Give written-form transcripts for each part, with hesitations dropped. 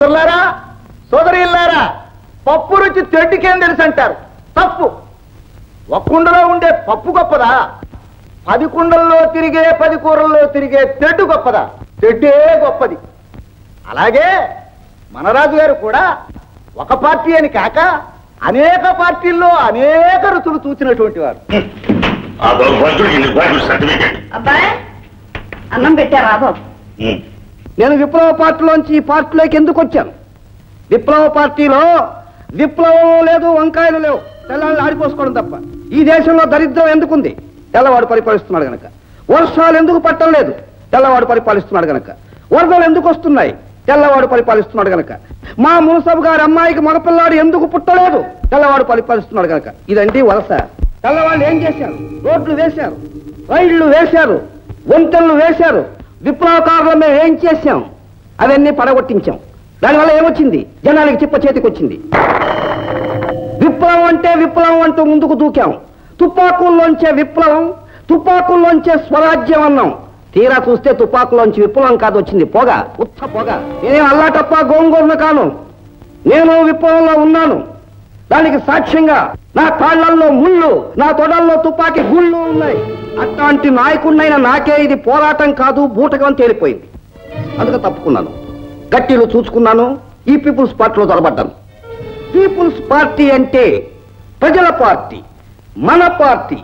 సోదరులారా సోదరీల్లారా పప్పు రుచి తెడ్డుకేం తెలుసు అంటారు. తప్పు. ఒక కుండలో ఉండే పప్పు గొప్పదా? 10 కుండల్లో తిరిగే 10 కూరల్లో తిరిగే తెడ్డు గొప్పదా? తెడ్డే గొప్పది. అలాగే మన రాజు గారు కూడా ఒక పార్టీ అని కాక అనేక పార్టీల్లో అనేక రుచులు చూసినటువంటి వారు. అబ్బాయి అన్నం పెట్టారా బాబు? నేను విప్లవ పార్టీలోంచి ఈ పార్టీలోకి ఎందుకు వచ్చాను? విప్లవ పార్టీలో విప్లవం లేదు, వంకాయలు లేవు, తెల్లవాళ్ళు ఆడిపోసుకోవడం తప్ప. ఈ దేశంలో దరిద్రం ఎందుకుంది? తెల్లవాడు పరిపాలిస్తున్నాడు గనక. వర్షాలు ఎందుకు పట్టం లేదు? తెల్లవాడు పరిపాలిస్తున్నాడు గనక. వరదలు ఎందుకు వస్తున్నాయి? తెల్లవాడు పరిపాలిస్తున్నాడు గనక. మా మున్సబ్ గారి అమ్మాయికి మగపిల్లాడు ఎందుకు పుట్టలేదు? తెల్లవాడు పరిపాలిస్తున్నాడు గనక. ఇదండి వలస. తెల్లవాళ్ళు ఏం చేశారు? రోడ్లు వేశారు, రైళ్లు వేశారు, వంతెనలు వేశారు. విప్లవకారులు మేము ఏం చేశాం? అవన్నీ పడగొట్టించాం. దానివల్ల ఏమొచ్చింది? జనానికి చిప్ప చేతికి వచ్చింది. విప్లవం అంటే విప్లవం అంటూ ముందుకు దూకాం. తుపాకుల్లోంచే విప్లవం, తుపాకుల్లోంచే స్వరాజ్యం అన్నాం. తీరా చూస్తే తుపాకులోంచి విప్లవం కాదు వచ్చింది, పొగ, ఉత్త పొగ. నేనేం అల్లాటప్ప గోంగూరను కాను. నేను విప్లవంలో ఉన్నాను. దానికి సాక్ష్యంగా నా కాళ్లల్లో ముళ్ళు, నా తొడల్లో తుపాకీ గుళ్ళు ఉన్నాయి. అట్లాంటి నాయకుడినైనా నాకే ఇది పోరాటం కాదు, బూటకం తేలిపోయింది. అందుకు తప్పుకున్నాను. గట్టిలు చూసుకున్నాను. ఈ పీపుల్స్ పార్టీలో దొరబడ్డాను. పీపుల్స్ పార్టీ అంటే ప్రజల పార్టీ, మన పార్టీ.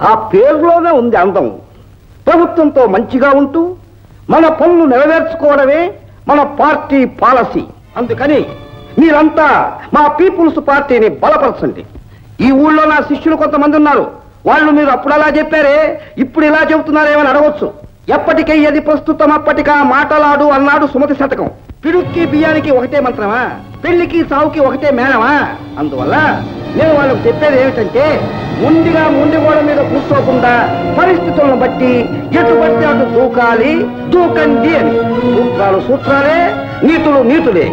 ఆ పేరులోనే ఉంది అందం. ప్రభుత్వంతో మంచిగా ఉంటూ మన పనులు నెరవేర్చుకోవడమే మన పార్టీ పాలసీ. అందుకని మీరంతా మా పీపుల్స్ పార్టీని బలపరచండి. ఈ ఊళ్ళో నా శిష్యులు కొంతమంది ఉన్నారు. వాళ్ళు మీరు అప్పుడు అలా చెప్పారే, ఇప్పుడు ఇలా చెబుతున్నారేమని అడగవచ్చు. ఎప్పటికీ అది ప్రస్తుతం అప్పటికా మాటలాడు అన్నాడు సుమతి శతకం. పిడుక్కి బియ్యానికి ఒకటే మంత్రమా? పెళ్లికి సావుకి ఒకటే మేనమా? అందువల్ల నేను వాళ్ళకు చెప్పేది ఏమిటంటే, ముందుగా ముందుగోడ మీద కూర్చోకుండా పరిస్థితులను బట్టి ఎటు పడితే అటు దూకాలి, దూకండి అని. సూత్రాలు సూత్రాలే, నీతులు నీతులే.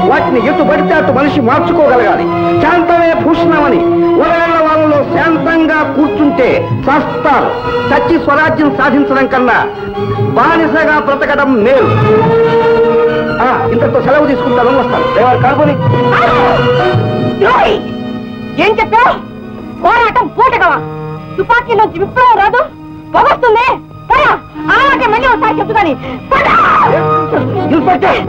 వాటిని ఎటు పడితే అటు మనిషి మార్చుకోగలగాలి. శాంతమే భూషణమని ఉదయాల వాళ్ళలో శాంతంగా కూర్చుంటే చస్తారు. చచ్చి స్వరాజ్యం సాధించడం కన్నా బానిసగా బ్రతకడం మేలు. ఇంతతో సెలవు తీసుకుంటాను, వస్తాను. దేవారు కాల్పని ఏం చెప్పావు? పోరాటం పూటకవా? తుపాకీలోంచి విప్లవం రాదు, పొగొస్తుంది. అలాగే మళ్ళీ ఒకసారి చెప్తుందని ఇన్స్పెక్టర్